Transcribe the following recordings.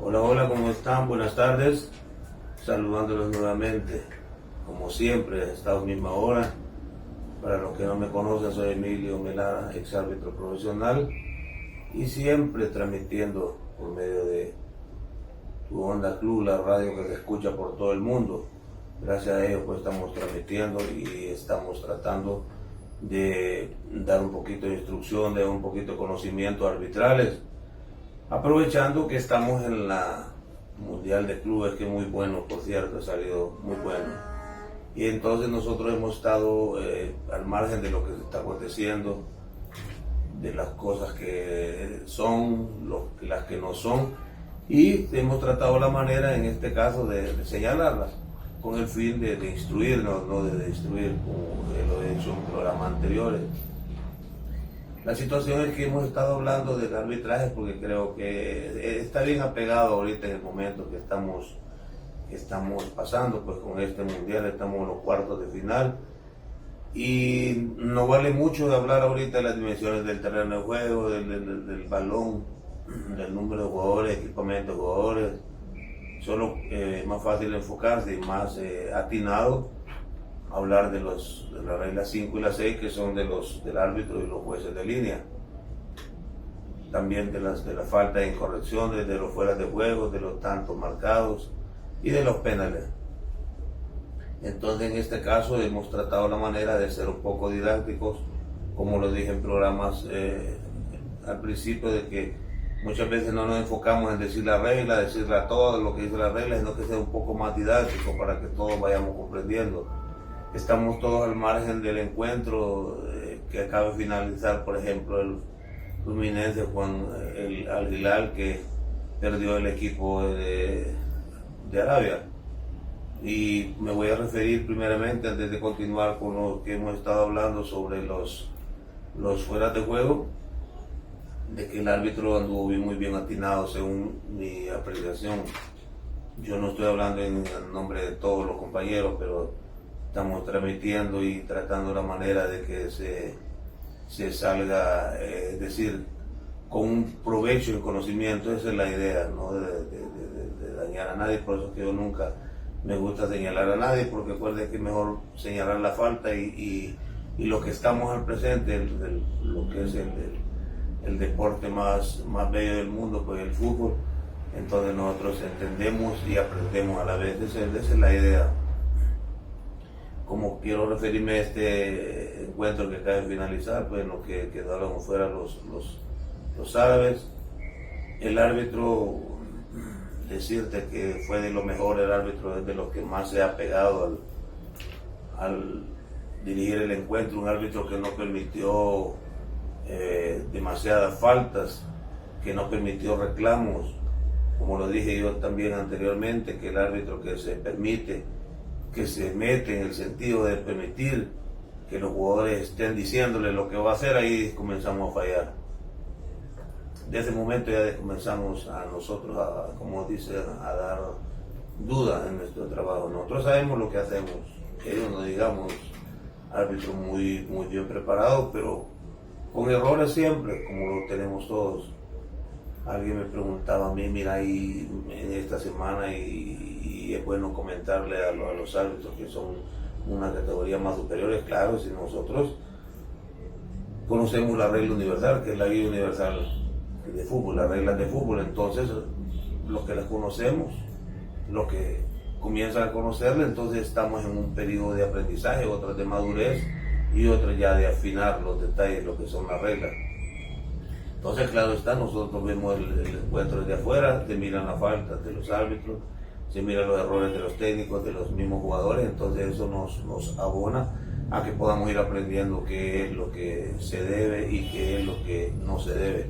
Hola, hola, ¿cómo están? Buenas tardes. Saludándolos nuevamente. Como siempre, a esta misma hora. Para los que no me conocen, soy Emilio Melara, ex árbitro profesional. Y siempre transmitiendo por medio de tu Onda Club, la radio que se escucha por todo el mundo. Gracias a ellos pues estamos transmitiendo y estamos tratando de dar un poquito de instrucción, de un poquito de conocimientos arbitrales. Aprovechando que estamos en la Mundial de Clubes, que es muy bueno, por cierto, ha salido muy bueno. Y entonces nosotros hemos estado al margen de lo que se está aconteciendo, de las cosas que son, las que no son, y hemos tratado la manera, en este caso, de señalarlas, con el fin de instruirnos, no de destruir, como lo he hecho en programas anteriores. La situación es que hemos estado hablando del arbitraje porque creo que está bien apegado ahorita en el momento que estamos pasando, pues con este mundial estamos en los cuartos de final y no vale mucho de hablar ahorita de las dimensiones del terreno de juego, del balón, del número de jugadores, equipamiento de jugadores. Solo es más fácil enfocarse y más atinado hablar de las reglas 5 y las 6, que son del árbitro y los jueces de línea. También de la falta de incorrecciones, de los fueras de juego, de los tantos marcados y de los penales. Entonces, en este caso hemos tratado la manera de ser un poco didácticos, como lo dije en programas al principio, de que muchas veces no nos enfocamos en decir la regla, decirla todo lo que dice la regla, sino que sea un poco más didáctico para que todos vayamos comprendiendo. Estamos todos al margen del encuentro que acaba de finalizar, por ejemplo, el Fluminense con el Al Hilal, que perdió el equipo de Arabia. Y me voy a referir primeramente, antes de continuar con lo que hemos estado hablando sobre los fueras de juego, de que el árbitro anduvo muy bien atinado según mi apreciación. Yo no estoy hablando en nombre de todos los compañeros, pero estamos transmitiendo y tratando la manera de que se salga, es decir, con un provecho y conocimiento. Esa es la idea, no de dañar a nadie. Por eso que yo nunca me gusta señalar a nadie, porque recuerde que es mejor señalar la falta y lo que estamos al presente, lo que es el deporte más bello del mundo, pues el fútbol. Entonces nosotros entendemos y aprendemos a la vez. Esa es la idea. Como quiero referirme a este encuentro que acaba de finalizar, pues en lo que quedaron fuera los árabes, el árbitro, decirte que fue de lo mejor, el árbitro es de los que más se ha pegado al dirigir el encuentro, un árbitro que no permitió demasiadas faltas, que no permitió reclamos, como lo dije yo también anteriormente, que el árbitro que se permite, que se mete en el sentido de permitir que los jugadores estén diciéndole lo que va a hacer, ahí comenzamos a fallar. Desde ese momento ya comenzamos a nosotros, como dice, a dar dudas en nuestro trabajo. Nosotros sabemos lo que hacemos, ellos no digamos árbitros muy bien preparados, pero con errores siempre, como lo tenemos todos. Alguien me preguntaba a mí, mira, ahí en esta semana, y es bueno comentarle a los árbitros que son una categoría más superiores, claro, si nosotros conocemos la regla universal, que es la guía universal de fútbol, las reglas de fútbol. Entonces los que las conocemos, los que comienzan a conocerla, entonces estamos en un periodo de aprendizaje, otros de madurez y otros ya de afinar los detalles, lo que son las reglas. Entonces, claro está, nosotros vemos el encuentro desde afuera, se miran las faltas de los árbitros, se miran los errores de los técnicos, de los mismos jugadores. Entonces eso nos abona a que podamos ir aprendiendo qué es lo que se debe y qué es lo que no se debe.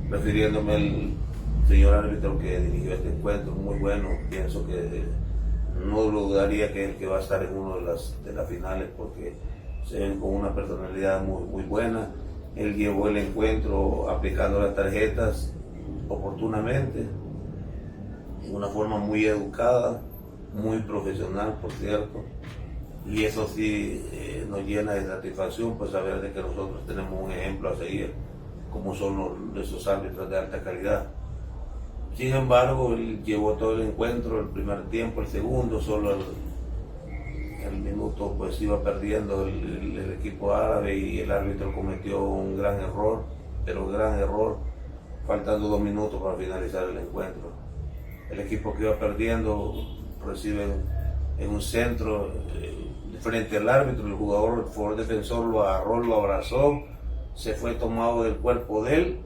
Refiriéndome al señor árbitro que dirigió este encuentro, muy bueno, pienso que no lo dudaría que es el que va a estar en una de las finales, porque se ven con una personalidad muy buena. Él llevó el encuentro aplicando las tarjetas oportunamente, de una forma muy educada, muy profesional, por cierto. Y eso sí nos llena de satisfacción, pues saber de que nosotros tenemos un ejemplo a seguir, como son esos árbitros de alta calidad. Sin embargo, él llevó todo el encuentro, el primer tiempo, el segundo, solo el minuto pues iba perdiendo el equipo árabe y el árbitro cometió un gran error, pero gran error, faltando 2 minutos para finalizar el encuentro. El equipo que iba perdiendo recibe en un centro frente al árbitro, el jugador defensor lo agarró, lo abrazó, se fue tomado del cuerpo de él,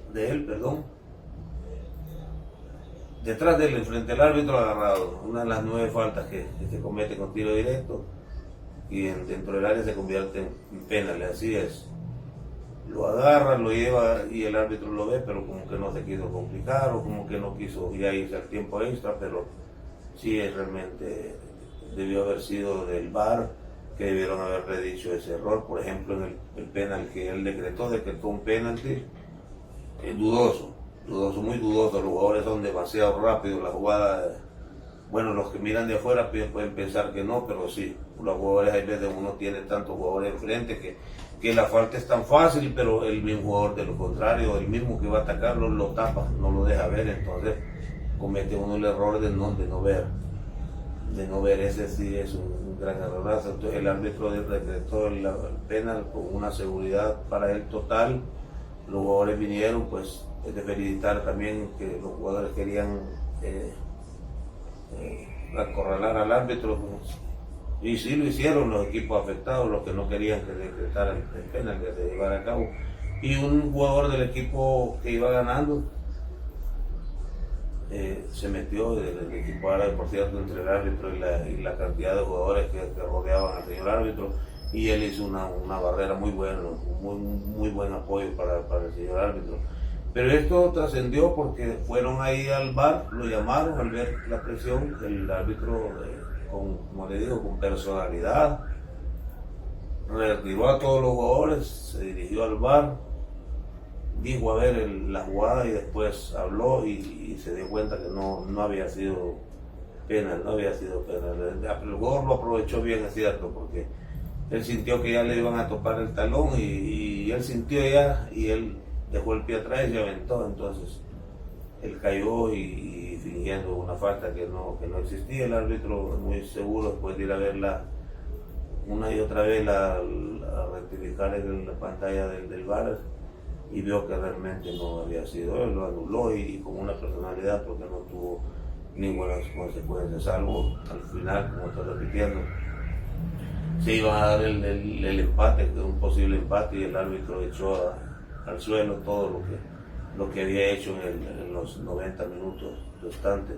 detrás de él, enfrente al árbitro agarrado, una de las 9 faltas que se comete con tiro directo y dentro del área se convierte en penal, así es. Lo agarra, lo lleva y el árbitro lo ve, pero como que no se quiso complicar o como que no quiso ya irse al tiempo extra, pero sí realmente debió haber sido del VAR, que debieron haberle dicho ese error. Por ejemplo, en el penal que él decretó un penalti dudoso, muy dudoso. Los jugadores son demasiado rápidos, la jugada, bueno, los que miran de afuera pueden pensar que no, pero sí, los jugadores, hay veces uno tiene tantos jugadores enfrente que la falta es tan fácil, pero el mismo jugador de lo contrario, el mismo que va a atacarlo, lo tapa, no lo deja ver, entonces comete uno el error de no ver. Ese sí es un gran errorazo. Entonces el árbitro decretó el penal con una seguridad para él total. Los jugadores vinieron, pues es de felicitar también que los jugadores querían acorralar al árbitro, pues, y sí lo hicieron los equipos afectados, los que no querían que decretara el penal, que se llevara a cabo. Y un jugador del equipo que iba ganando se metió del equipo árabe, por cierto, entre el árbitro y la cantidad de jugadores que rodeaban al señor árbitro, y él hizo una barrera muy buena, muy buen apoyo para el señor árbitro. Pero esto trascendió porque fueron ahí al VAR, lo llamaron al ver la presión, el árbitro, como le digo, con personalidad, retiró a todos los jugadores, se dirigió al VAR, dijo a ver la jugada y después habló y se dio cuenta que no había sido penal, El jugador lo aprovechó bien, es cierto, porque él sintió que ya le iban a topar el talón y él sintió ya, y él dejó el pie atrás y se aventó, entonces él cayó y fingiendo una falta que no existía. El árbitro, muy seguro, después de ir a verla una y otra vez, a rectificar en la pantalla del VAR, y vio que realmente no había sido él, lo anuló y con una personalidad, porque no tuvo ninguna consecuencia, salvo al final, como estoy repitiendo, se iba a dar el empate, un posible empate, y el árbitro echó al suelo todo lo que había hecho en los 90 minutos restantes,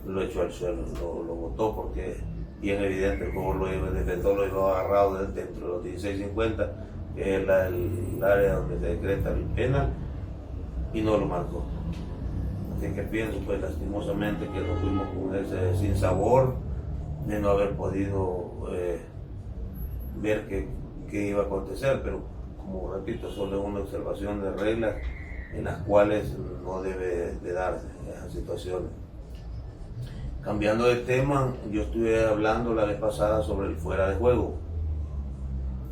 lo echó al suelo, lo botó, porque bien evidente el defensor lo iba agarrado dentro de los 16-50, que es el área donde se decreta el penal, y no lo marcó. Así que pienso, pues, lastimosamente, que nos fuimos con ese sinsabor de no haber podido ver qué iba a acontecer, pero como repito, solo es una observación de reglas en las cuales no debe de darse esas situaciones. Cambiando de tema, yo estuve hablando la vez pasada sobre el fuera de juego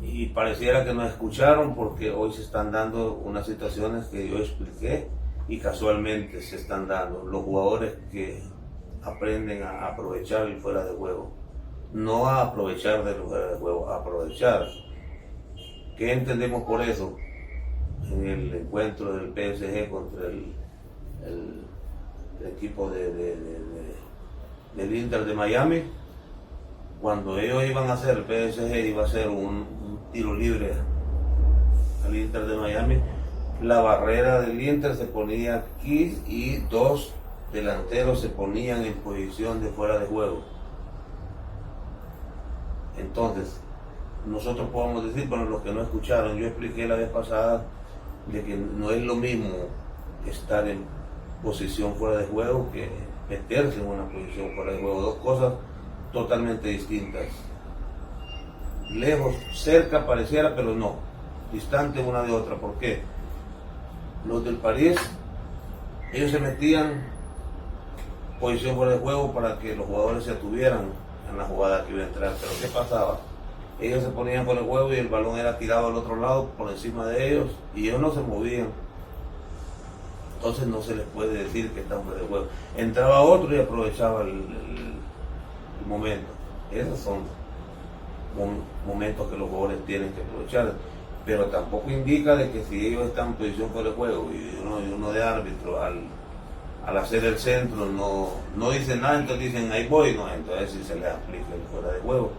y pareciera que no escucharon, porque hoy se están dando unas situaciones que yo expliqué y casualmente se están dando. Los jugadores que aprenden a aprovechar el fuera de juego, no a aprovechar del fuera de juego, a aprovechar. ¿Qué entendemos por eso? En el encuentro del PSG contra el equipo del Inter de Miami, cuando ellos iban a hacer, el PSG iba a hacer un tiro libre al Inter de Miami, la barrera del Inter se ponía aquí y 2 delanteros se ponían en posición de fuera de juego. Entonces, nosotros podemos decir, bueno, los que no escucharon, yo expliqué la vez pasada de que no es lo mismo estar en posición fuera de juego que meterse en una posición fuera de juego, 2 cosas totalmente distintas. Lejos, cerca pareciera, pero no, distante una de otra. ¿Por qué? Los del París, ellos se metían en posición fuera de juego para que los jugadores se atuvieran en la jugada que iba a entrar, pero ¿qué pasaba? Ellos se ponían por el juego y el balón era tirado al otro lado, por encima de ellos, y ellos no se movían. Entonces no se les puede decir que están fuera de juego. Entraba otro y aprovechaba el momento. Esos son momentos que los jugadores tienen que aprovechar, pero tampoco indica de que si ellos están en posición fuera de juego y uno de árbitro al hacer el centro no dicen nada, entonces dicen ahí voy, no, entonces sí se les aplica el fuera de juego.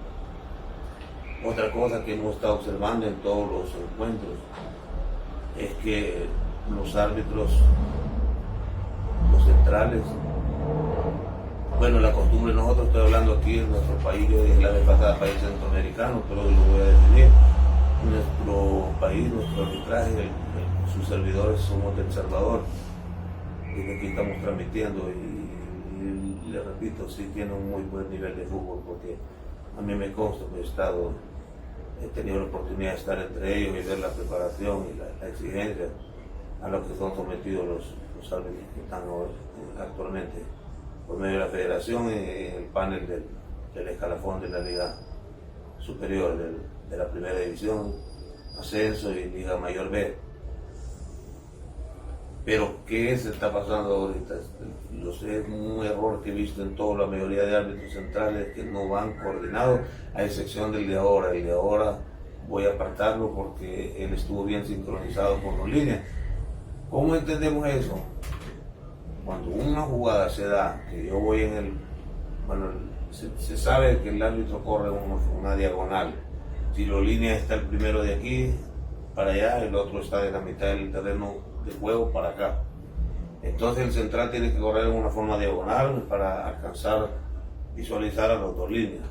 Otra cosa que hemos estado observando en todos los encuentros es que los árbitros, los centrales, bueno, la costumbre, nosotros estoy hablando aquí en nuestro país, yo dije la vez pasada país centroamericano, pero hoy lo voy a definir. Nuestro país, nuestro arbitraje, sus servidores somos de El Salvador, y que aquí estamos transmitiendo y le repito, sí tiene un muy buen nivel de fútbol, porque a mí me consta que he tenido la oportunidad de estar entre ellos y ver la preparación y la exigencia a lo que son sometidos los árbitros que están actualmente por medio de la federación y el panel del escalafón de la Liga Superior, de la Primera División, Ascenso y Liga Mayor B. Pero ¿qué se está pasando ahorita? Yo sé, es un error que he visto en toda la mayoría de árbitros centrales que no van coordinados, a excepción del de ahora. El de ahora voy a apartarlo porque él estuvo bien sincronizado con los líneas. ¿Cómo entendemos eso? Cuando una jugada se da, que yo voy se sabe que el árbitro corre una diagonal. Si la línea está el primero de aquí para allá, el otro está de la mitad del terreno de juego para acá. Entonces el central tiene que correr en una forma diagonal para alcanzar, visualizar a las dos líneas.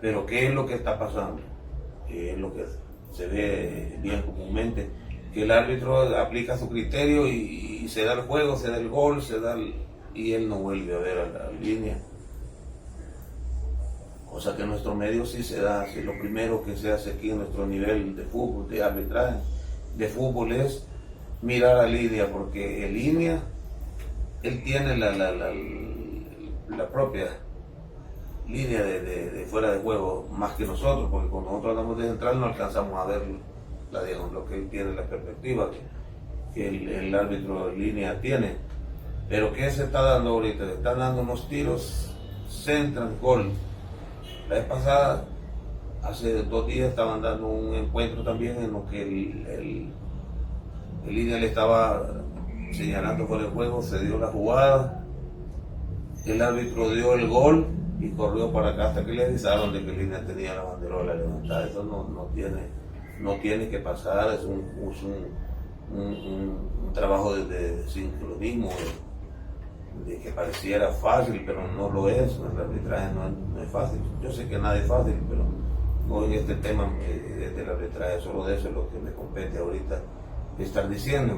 Pero ¿qué es lo que está pasando? ¿Qué es lo que se ve bien comúnmente? Que el árbitro aplica su criterio y se da el juego, se da el gol, y él no vuelve a ver a la línea. Cosa que en nuestro medio sí se da. Si lo primero que se hace aquí en nuestro nivel de fútbol, de arbitraje, de fútbol es mirar a línea, porque en línea él tiene la propia línea de fuera de juego más que nosotros, porque cuando nosotros andamos de central no alcanzamos a ver lo que él tiene, la perspectiva que el árbitro en línea tiene. Pero ¿qué se está dando ahorita? Se están dando unos tiros, centran, gol. La vez pasada, hace 2 días, estaban dando un encuentro también en lo que el línea le estaba señalando por el juego, se dio la jugada, el árbitro dio el gol y corrió para acá hasta que le avisaron de que el línea tenía la banderola levantada. Eso no tiene que pasar, es un trabajo de sincronismo, de que pareciera fácil, pero no lo es. El arbitraje no es fácil. Yo sé que nada es fácil, pero no en este tema del arbitraje, solo de eso es lo que me compete ahorita estar diciendo.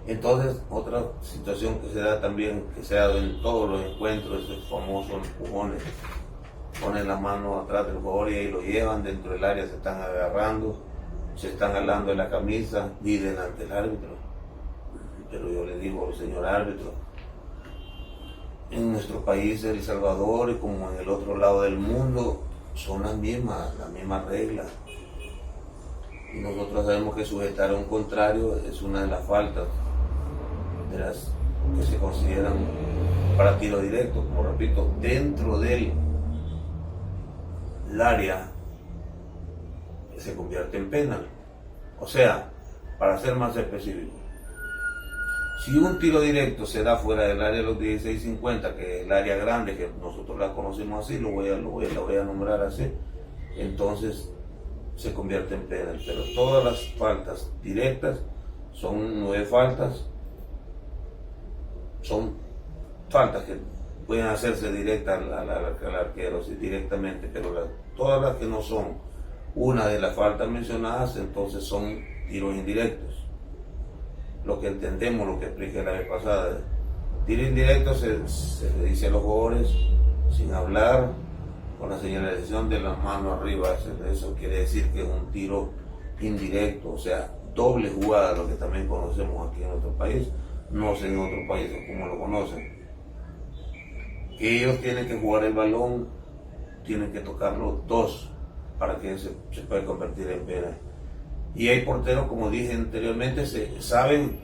Entonces, otra situación que se da también, que se ha dado en todos los encuentros, es el famoso empujones. Ponen la mano atrás del jugador y ahí lo llevan dentro del área, se están agarrando, se están jalando de la camisa, piden ante el árbitro. Pero yo le digo, señor árbitro, en nuestro país, El Salvador, y como en el otro lado del mundo, son las mismas reglas. Y nosotros sabemos que sujetar a un contrario es una de las faltas de las que se consideran para tiro directo. Como repito, dentro del área se convierte en penal. O sea, para ser más específico, si un tiro directo se da fuera del área de los 16-50, que es el área grande, que nosotros la conocemos así, lo voy a nombrar así, entonces se convierte en penal. Pero todas las faltas directas son 9 faltas, son faltas que pueden hacerse directas al arquero, sí, directamente, pero todas las que no son una de las faltas mencionadas, entonces son tiros indirectos. Lo que entendemos, lo que expliqué la vez pasada, tiro indirecto se le dice a los jugadores sin hablar, con la señalización de la mano arriba. Eso quiere decir que es un tiro indirecto, o sea, doble jugada, lo que también conocemos aquí en nuestro país. No sé en otros países cómo lo conocen. Que ellos tienen que jugar el balón, tienen que tocarlo 2 para que se pueda convertir en penal. Y hay porteros, como dije anteriormente, saben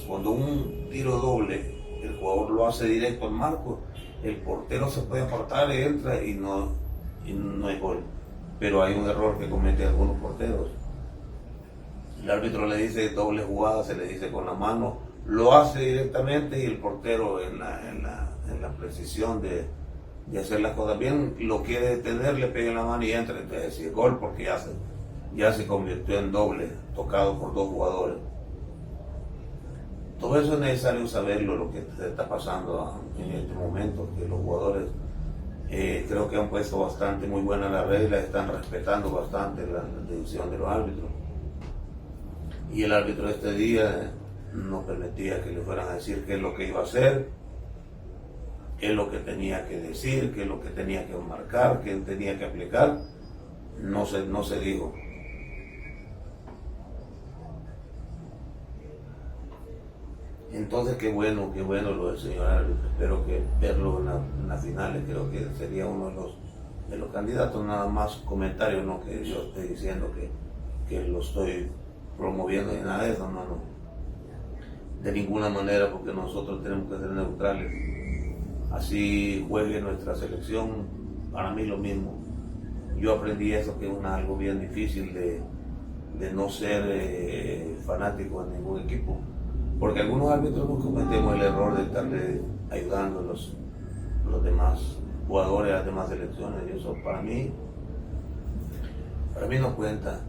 cuando un tiro doble, el jugador lo hace directo al marco, el portero se puede apartar, entra y no hay gol. Pero hay un error que cometen algunos porteros. El árbitro le dice doble jugada, se le dice con la mano, lo hace directamente y el portero en la precisión de hacer las cosas bien, lo quiere detener, le pega en la mano y entra. Entonces es gol porque ya se convirtió en doble, tocado por dos jugadores. Todo eso es necesario saberlo, lo que se está pasando en este momento, que los jugadores creo que han puesto bastante muy buena la regla, están respetando bastante la decisión de los árbitros. Y el árbitro este día no permitía que le fueran a decir qué es lo que iba a hacer, qué es lo que tenía que decir, qué es lo que tenía que marcar, qué tenía que aplicar. No se dijo. Entonces qué bueno lo del señor árbitro. Espero que verlo en las finales, creo que sería uno de los candidatos. Nada más comentarios, no que yo esté diciendo que lo estoy promoviendo ni nada de eso, no. De ninguna manera, porque nosotros tenemos que ser neutrales. Así juegue nuestra selección, para mí lo mismo. Yo aprendí eso, que es algo bien difícil de no ser fanático de ningún equipo. Porque algunos árbitros nos cometemos el error de estarle ayudando a los demás jugadores, a las demás selecciones, y eso para mí no cuenta.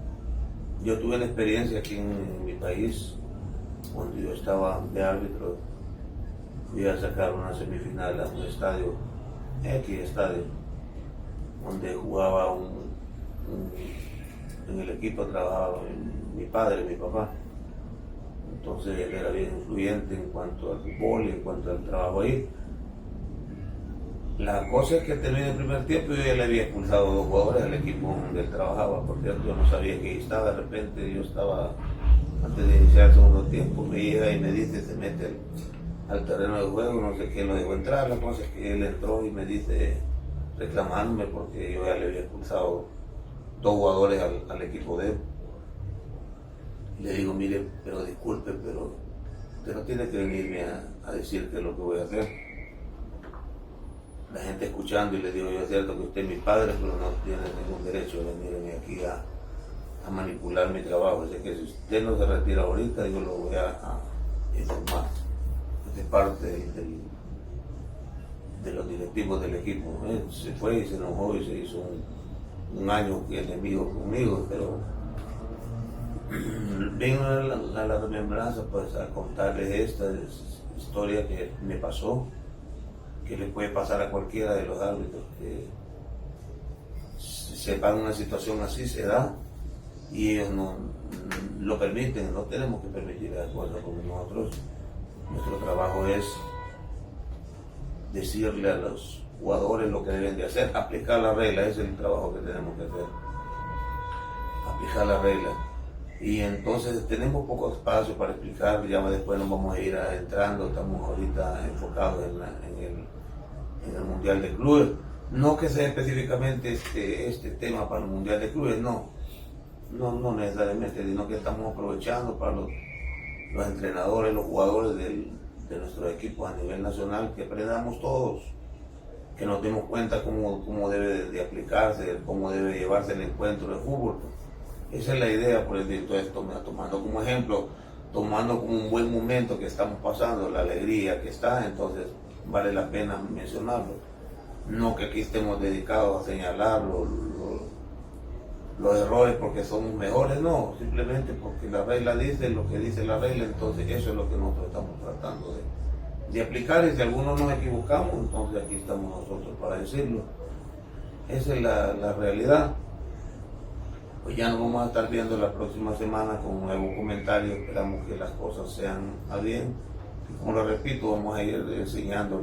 Yo tuve la experiencia aquí en mi país, cuando yo estaba de árbitro, fui a sacar una semifinal a un estadio, donde jugaba en el equipo trabajaba mi padre, mi papá. Entonces él era bien influyente en cuanto al fútbol y en cuanto al trabajo ahí. La cosa es que terminé el primer tiempo y yo ya le había expulsado 2 jugadores del equipo donde él trabajaba, porque yo no sabía que estaba. De repente yo estaba, antes de iniciar el segundo tiempo, me llega y me dice, se mete al terreno de juego, no sé quién lo dejó entrar. La cosa es que él entró y me dice, reclamándome porque yo ya le había expulsado 2 jugadores al equipo de él. Le digo, mire, pero disculpe, pero usted no tiene que venirme a decir qué es lo que voy a hacer. La gente escuchando, y le digo, yo es cierto que usted es mi padre, pero no tiene ningún derecho de venirme aquí a manipular mi trabajo. Así que si usted no se retira ahorita, yo lo voy a informar. Es parte de los directivos del equipo. Se fue y se enojó y se hizo un año enemigo conmigo, pero vengo a la remembranza, pues, a contarles esta historia que me pasó, que le puede pasar a cualquiera de los árbitros, que se va en una situación así, se da, y ellos no lo permiten. No tenemos que permitir las cosas, porque nuestro trabajo es decirle a los jugadores lo que deben de hacer, aplicar la regla. Ese es el trabajo que tenemos que hacer, aplicar la regla. Y entonces tenemos poco espacio para explicar, ya después nos vamos a ir entrando. Estamos ahorita enfocados en el Mundial de Clubes. No que sea específicamente este tema para el Mundial de Clubes, no necesariamente, sino que estamos aprovechando para los entrenadores, los jugadores de nuestros equipos a nivel nacional, que aprendamos todos, que nos demos cuenta cómo debe de aplicarse, cómo debe llevarse el encuentro de fútbol. Esa es la idea, por eso esto me tomando como ejemplo, tomando como un buen momento que estamos pasando, la alegría que está, entonces vale la pena mencionarlo. No que aquí estemos dedicados a señalar los errores porque somos mejores, no, simplemente porque la regla dice lo que dice la regla. Entonces eso es lo que nosotros estamos tratando de aplicar, y si algunos nos equivocamos, entonces aquí estamos nosotros para decirlo. Esa es la realidad. Pues ya nos vamos a estar viendo la próxima semana con un nuevo comentario. Esperamos que las cosas sean a bien. Y como lo repito, vamos a ir enseñando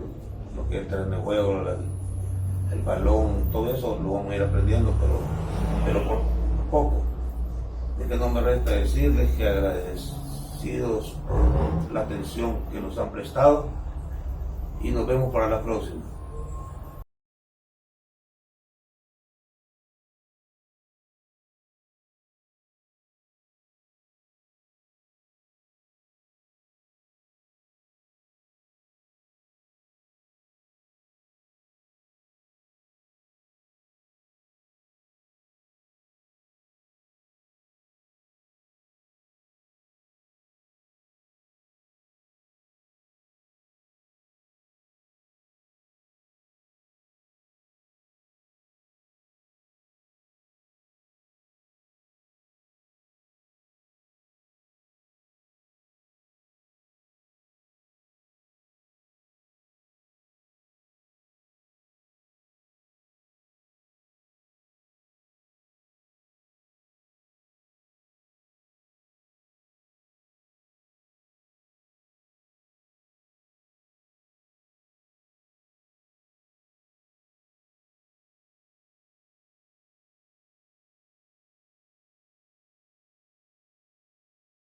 lo que es el terreno de juego, el balón, todo eso lo vamos a ir aprendiendo, pero por poco. Es que no me resta decirles que agradecidos por la atención que nos han prestado, y nos vemos para la próxima.